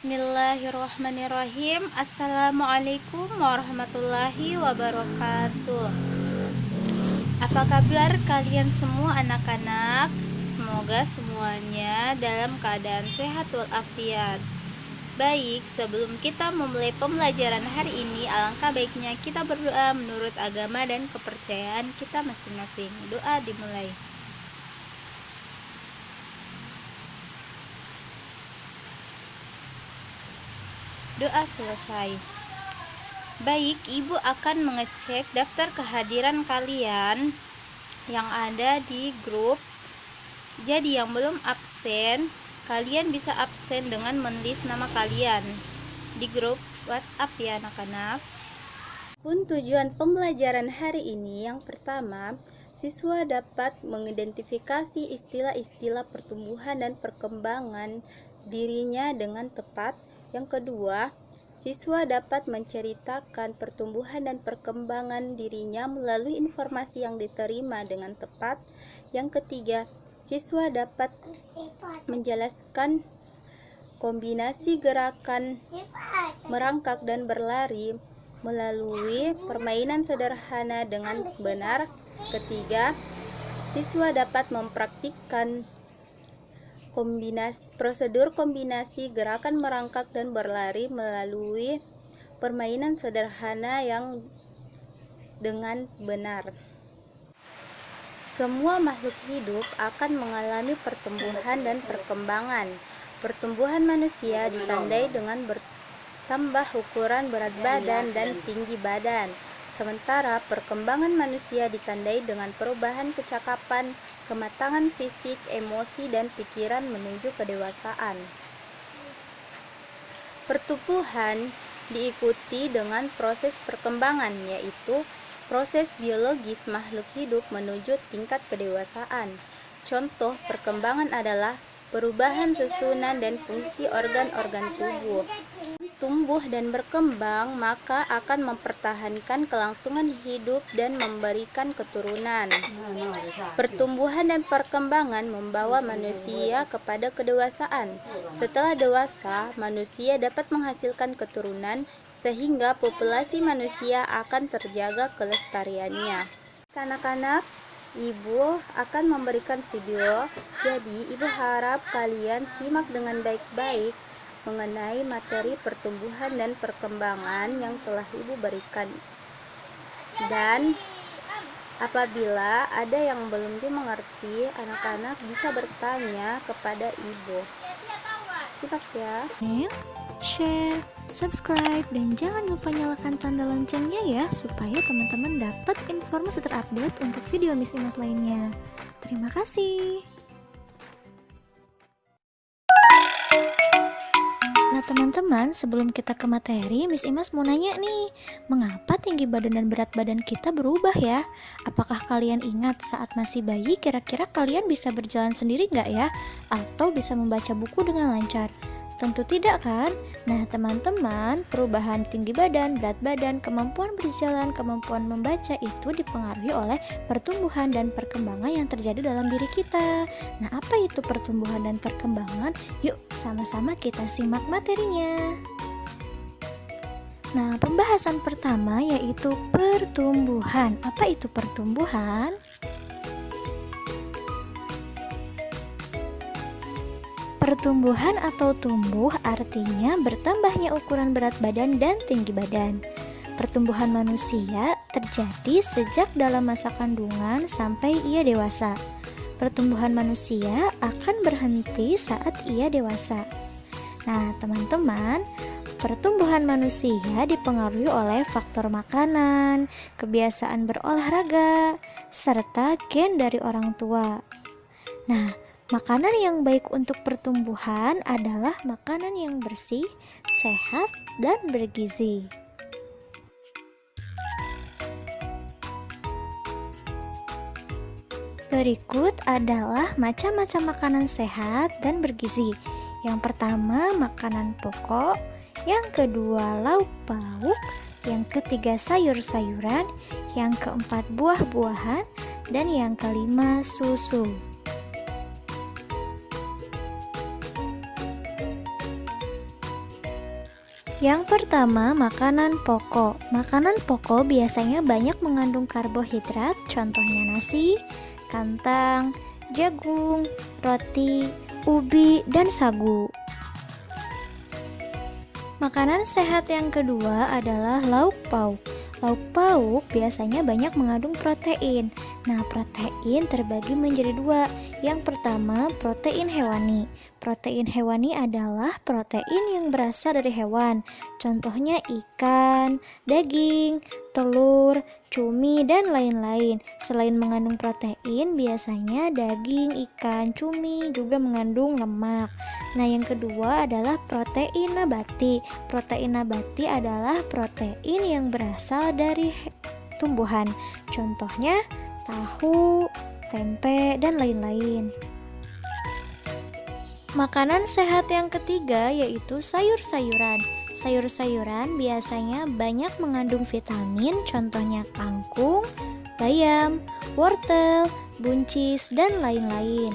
Bismillahirrahmanirrahim. Assalamualaikum warahmatullahi wabarakatuh. Apa kabar kalian semua anak-anak? Semoga semuanya dalam keadaan sehat walafiat. Baik, sebelum kita memulai pembelajaran hari ini, alangkah baiknya kita berdoa menurut agama dan kepercayaan kita masing-masing. Doa dimulai. Doa selesai. Baik, Ibu akan mengecek daftar kehadiran kalian yang ada di grup. Jadi yang belum absen, kalian bisa absen dengan menulis nama kalian di grup WhatsApp ya anak-anak. Pun tujuan pembelajaran hari ini yang pertama, siswa dapat mengidentifikasi istilah-istilah pertumbuhan dan perkembangan dirinya dengan tepat. Yang kedua, siswa dapat menceritakan pertumbuhan dan perkembangan dirinya melalui informasi yang diterima dengan tepat. Yang ketiga, siswa dapat menjelaskan kombinasi gerakan merangkak dan berlari melalui permainan sederhana dengan benar. Ketiga, siswa dapat mempraktikkan prosedur kombinasi gerakan merangkak dan berlari melalui permainan sederhana yang dengan benar. Semua makhluk hidup akan mengalami pertumbuhan dan perkembangan. Pertumbuhan manusia ditandai dengan bertambah ukuran berat badan dan tinggi badan. Sementara perkembangan manusia ditandai dengan perubahan kecakapan, kematangan fisik, emosi, dan pikiran menuju kedewasaan. Pertumbuhan diikuti dengan proses perkembangan, yaitu proses biologis makhluk hidup menuju tingkat kedewasaan. Contoh perkembangan adalah perubahan susunan dan fungsi organ-organ tubuh. Tumbuh dan berkembang, maka akan mempertahankan kelangsungan hidup dan memberikan keturunan. Pertumbuhan dan perkembangan membawa manusia kepada kedewasaan. Setelah dewasa, manusia dapat menghasilkan keturunan sehingga populasi manusia akan terjaga kelestariannya. Anak-anak, Ibu akan memberikan video, jadi Ibu harap kalian simak dengan baik-baik mengenai materi pertumbuhan dan perkembangan yang telah Ibu berikan. Dan apabila ada yang belum dimengerti, anak-anak bisa bertanya kepada Ibu. Simak ya. Share, subscribe, dan jangan lupa nyalakan tanda loncengnya ya, supaya teman-teman dapat informasi terupdate untuk video Miss Imas lainnya. Terima kasih. Nah teman-teman, sebelum kita ke materi, Miss Imas mau nanya nih, mengapa tinggi badan dan berat badan kita berubah ya? Apakah kalian ingat saat masih bayi, kira-kira kalian bisa berjalan sendiri nggak ya? Atau bisa membaca buku dengan lancar? Tentu tidak kan? Nah teman-teman, perubahan tinggi badan, berat badan, kemampuan berjalan, kemampuan membaca itu dipengaruhi oleh pertumbuhan dan perkembangan yang terjadi dalam diri kita. Nah apa itu pertumbuhan dan perkembangan? Yuk sama-sama kita simak materinya. Nah pembahasan pertama yaitu pertumbuhan. Apa itu pertumbuhan? Pertumbuhan atau tumbuh artinya bertambahnya ukuran berat badan dan tinggi badan. Pertumbuhan manusia terjadi sejak dalam masa kandungan sampai ia dewasa. Pertumbuhan manusia akan berhenti saat ia dewasa. Nah, teman-teman, pertumbuhan manusia dipengaruhi oleh faktor makanan, kebiasaan berolahraga, serta gen dari orang tua. Nah, makanan yang baik untuk pertumbuhan adalah makanan yang bersih, sehat, dan bergizi. Berikut adalah macam-macam makanan sehat dan bergizi. Yang pertama, makanan pokok. Yang kedua, lauk pauk. Yang ketiga, sayur-sayuran. Yang keempat, buah-buahan. Dan yang kelima, susu. Yang pertama, makanan pokok. Makanan pokok biasanya banyak mengandung karbohidrat, contohnya nasi, kantang, jagung, roti, ubi, dan sagu. Makanan sehat yang kedua adalah lauk pauk. Lauk pauk biasanya banyak mengandung protein. Nah, protein terbagi menjadi dua. Yang pertama, protein hewani. Protein hewani adalah protein yang berasal dari hewan. Contohnya ikan, daging, telur, cumi, dan lain-lain. Selain mengandung protein, biasanya daging, ikan, cumi juga mengandung lemak. Nah, yang kedua adalah protein nabati. Protein nabati adalah protein yang berasal dari tumbuhan. Contohnya tahu, tempe, dan lain-lain. Makanan sehat yang ketiga yaitu sayur-sayuran. Sayur-sayuran biasanya banyak mengandung vitamin, contohnya kangkung, bayam, wortel, buncis, dan lain-lain.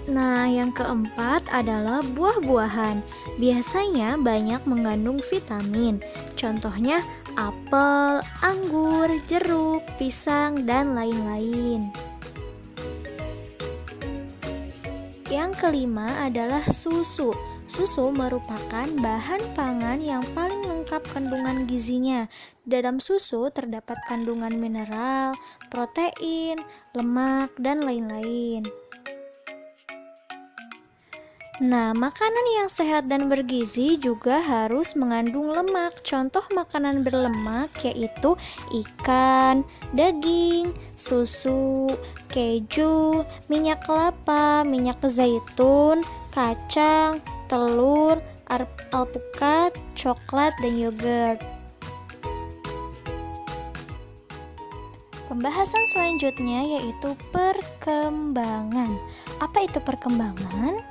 Nah, yang keempat adalah buah-buahan. Biasanya banyak mengandung vitamin. Contohnya apel, anggur, jeruk, pisang, dan lain-lain. Yang kelima adalah susu. Susu merupakan bahan pangan yang paling lengkap kandungan gizinya. Dalam susu terdapat kandungan mineral, protein, lemak, dan lain-lain. Nah, makanan yang sehat dan bergizi juga harus mengandung lemak. Contoh makanan berlemak yaitu ikan, daging, susu, keju, minyak kelapa, minyak zaitun, kacang, telur, alpukat, coklat, dan yogurt. Pembahasan selanjutnya yaitu perkembangan. Apa itu perkembangan?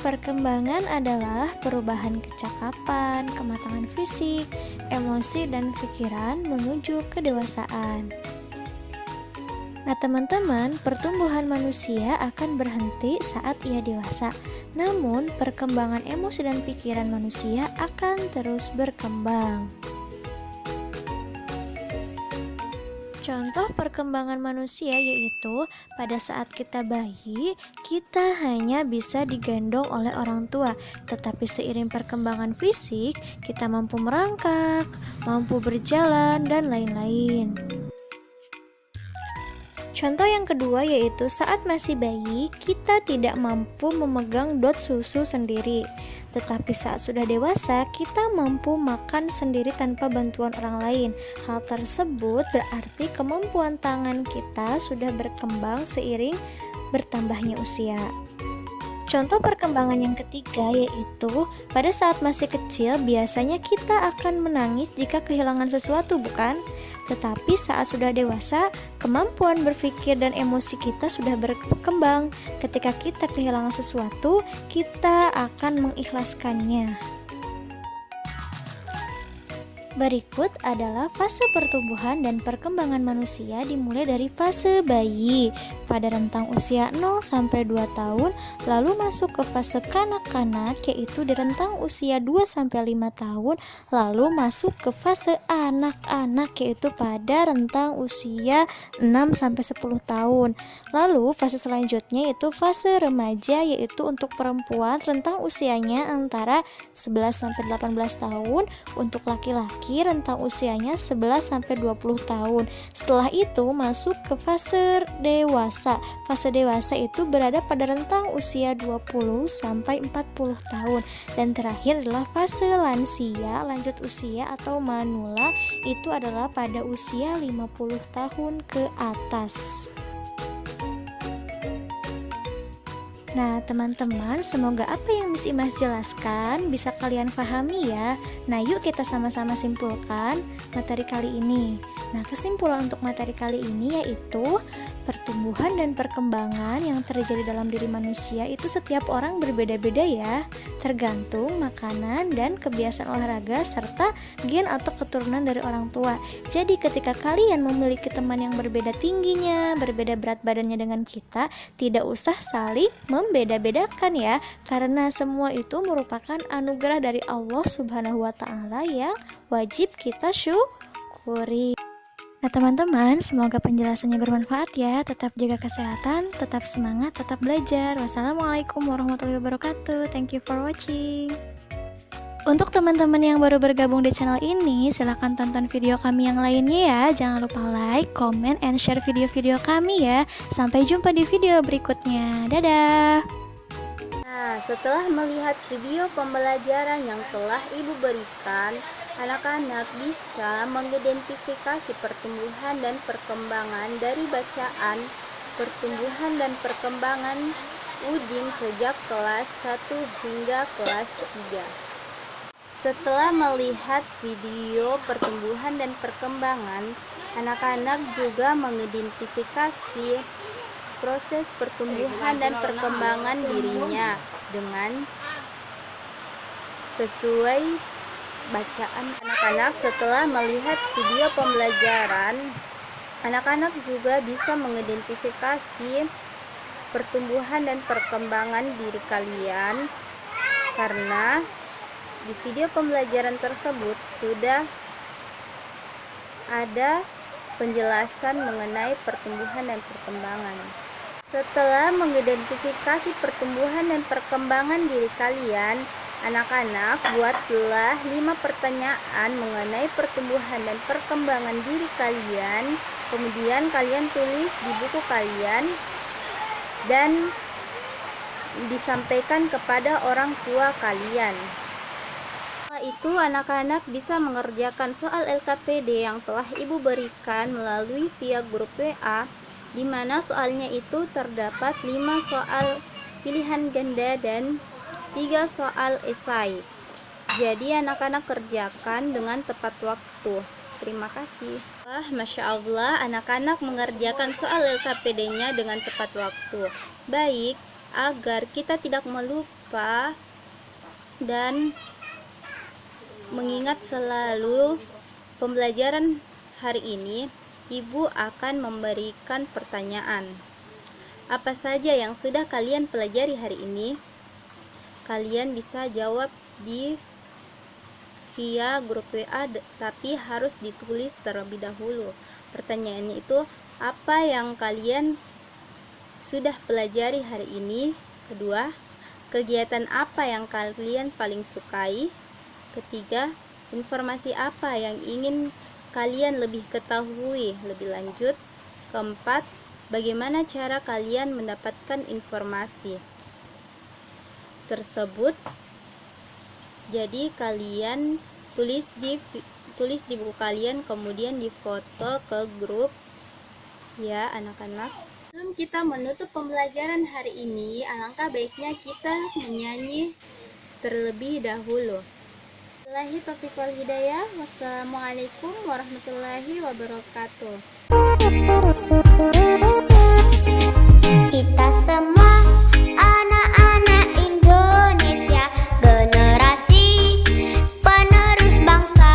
Perkembangan adalah perubahan kecakapan, kematangan fisik, emosi, dan pikiran menuju kedewasaan. Nah, teman-teman, pertumbuhan manusia akan berhenti saat ia dewasa. Namun, perkembangan emosi dan pikiran manusia akan terus berkembang. Contoh perkembangan manusia yaitu pada saat kita bayi, kita hanya bisa digendong oleh orang tua. Tetapi seiring perkembangan fisik, kita mampu merangkak, mampu berjalan, dan lain-lain. Contoh yang kedua yaitu saat masih bayi, kita tidak mampu memegang dot susu sendiri. Tetapi saat sudah dewasa, kita mampu makan sendiri tanpa bantuan orang lain. Hal tersebut berarti kemampuan tangan kita sudah berkembang seiring bertambahnya usia. Contoh perkembangan yang ketiga yaitu pada saat masih kecil biasanya kita akan menangis jika kehilangan sesuatu, bukan? Tetapi saat sudah dewasa, kemampuan berpikir dan emosi kita sudah berkembang. Ketika kita kehilangan sesuatu, kita akan mengikhlaskannya. Berikut adalah fase pertumbuhan dan perkembangan manusia dimulai dari fase bayi pada rentang usia 0 sampai 2 tahun, lalu masuk ke fase kanak-kanak yaitu di rentang usia 2 sampai 5 tahun, lalu masuk ke fase anak-anak yaitu pada rentang usia 6 sampai 10 tahun. Lalu fase selanjutnya yaitu fase remaja yaitu untuk perempuan rentang usianya antara 11 sampai 18 tahun, untuk laki-laki rentang usianya 11 sampai 20 tahun. Setelah itu masuk ke fase dewasa. Fase dewasa itu berada pada rentang usia 20 sampai 40 tahun. Dan terakhir adalah fase lansia, lanjut usia atau manula, itu adalah pada usia 50 tahun ke atas. Nah, teman-teman, semoga apa yang Miss Imas jelaskan bisa kalian pahami ya. Nah, yuk kita sama-sama simpulkan materi kali ini. Nah, kesimpulan untuk materi kali ini yaitu pertumbuhan dan perkembangan yang terjadi dalam diri manusia itu setiap orang berbeda-beda ya, tergantung makanan dan kebiasaan olahraga serta gen atau keturunan dari orang tua. Jadi ketika kalian memiliki teman yang berbeda tingginya, berbeda berat badannya dengan kita, tidak usah saling membeda-bedakan ya, karena semua itu merupakan anugerah dari Allah Subhanahu wa Ta'ala yang wajib kita syukuri. Nah teman-teman, semoga penjelasannya bermanfaat ya. Tetap jaga kesehatan, tetap semangat, tetap belajar. Wassalamualaikum warahmatullahi wabarakatuh. Thank you for watching. Untuk teman-teman yang baru bergabung di channel ini, silahkan tonton video kami yang lainnya ya. Jangan lupa like, comment, and share video-video kami ya. Sampai jumpa di video berikutnya. Dadah! Nah, setelah melihat video pembelajaran yang telah Ibu berikan, anak-anak bisa mengidentifikasi pertumbuhan dan perkembangan dari bacaan pertumbuhan dan perkembangan Udin sejak kelas 1 hingga kelas 3. Setelah melihat video pertumbuhan dan perkembangan, anak-anak juga mengidentifikasi proses pertumbuhan dan perkembangan dirinya dengan sesuai bacaan. Anak-anak setelah melihat video pembelajaran, anak-anak juga bisa mengidentifikasi pertumbuhan dan perkembangan diri kalian, karena di video pembelajaran tersebut sudah ada penjelasan mengenai pertumbuhan dan perkembangan. Setelah mengidentifikasi pertumbuhan dan perkembangan diri kalian, anak-anak buatlah 5 pertanyaan mengenai pertumbuhan dan perkembangan diri kalian. Kemudian kalian tulis di buku kalian dan disampaikan kepada orang tua kalian. Setelah itu anak-anak bisa mengerjakan soal LKPD yang telah Ibu berikan melalui via grup WA, di mana soalnya itu terdapat 5 soal pilihan ganda dan 3 soal esai. Jadi anak-anak kerjakan dengan tepat waktu. Terima kasih. Wah, Masya Allah, anak-anak mengerjakan soal LKPD-nya dengan tepat waktu. Baik, agar kita tidak melupa dan mengingat selalu pembelajaran hari ini, Ibu akan memberikan pertanyaan. Apa saja yang sudah kalian pelajari hari ini? Kalian bisa jawab di via grup WA, tapi harus ditulis terlebih dahulu. Pertanyaannya itu, apa yang kalian sudah pelajari hari ini? Kedua, kegiatan apa yang kalian paling sukai? Ketiga, informasi apa yang ingin kalian lebih ketahui lebih lanjut? Keempat, bagaimana cara kalian mendapatkan informasi tersebut? Jadi kalian tulis di buku kalian, kemudian difoto ke grup ya anak-anak. Sebelum kita menutup pembelajaran hari ini, alangkah baiknya kita menyanyi terlebih dahulu. Wabillahi taufiq wal hidayah. Wassalamualaikum warahmatullahi wabarakatuh. Kita semua anak-anak Indonesia, generasi penerus bangsa.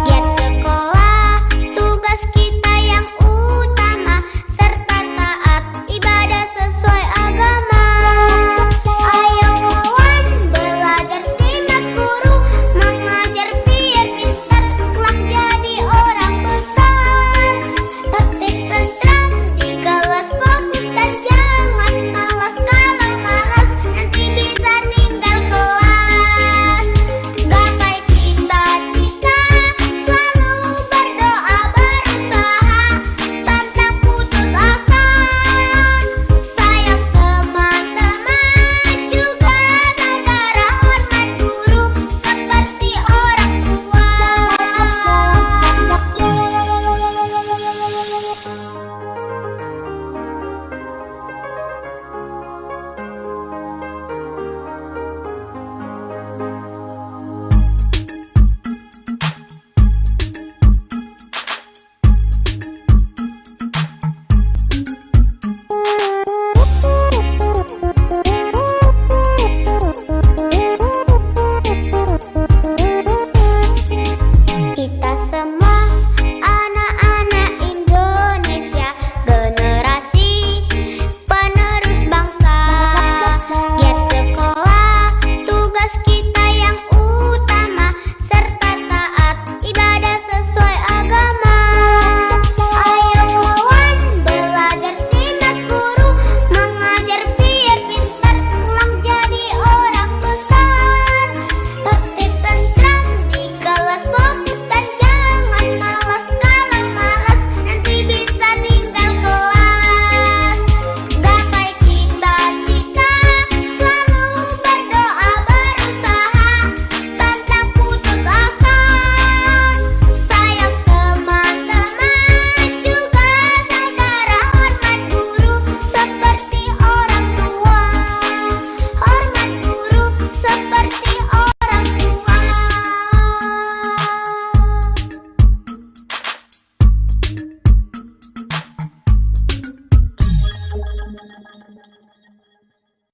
Giat sekolah, tugas kita yang utama, serta taat ibadah sesuai agama. Ayo kawan, belajar simak guru, mengajar biar pintar, kelak jadi orang besar. Tertib tentram di kelas, fokus dan jangan malas.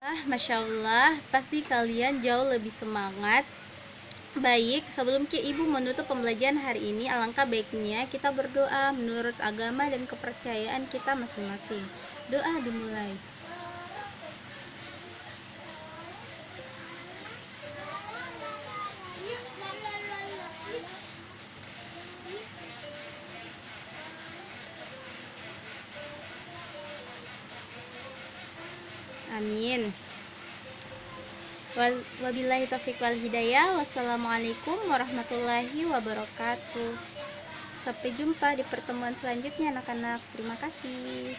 Masya Allah, pasti kalian jauh lebih semangat. Baik, sebelum Ibu menutup pembelajaran hari ini, alangkah baiknya kita berdoa menurut agama dan kepercayaan kita masing-masing. Doa dimulai. Amin. Wabillahi taufiq wal hidayah. Wassalamualaikum warahmatullahi wabarakatuh. Sampai jumpa di pertemuan selanjutnya anak-anak. Terima kasih.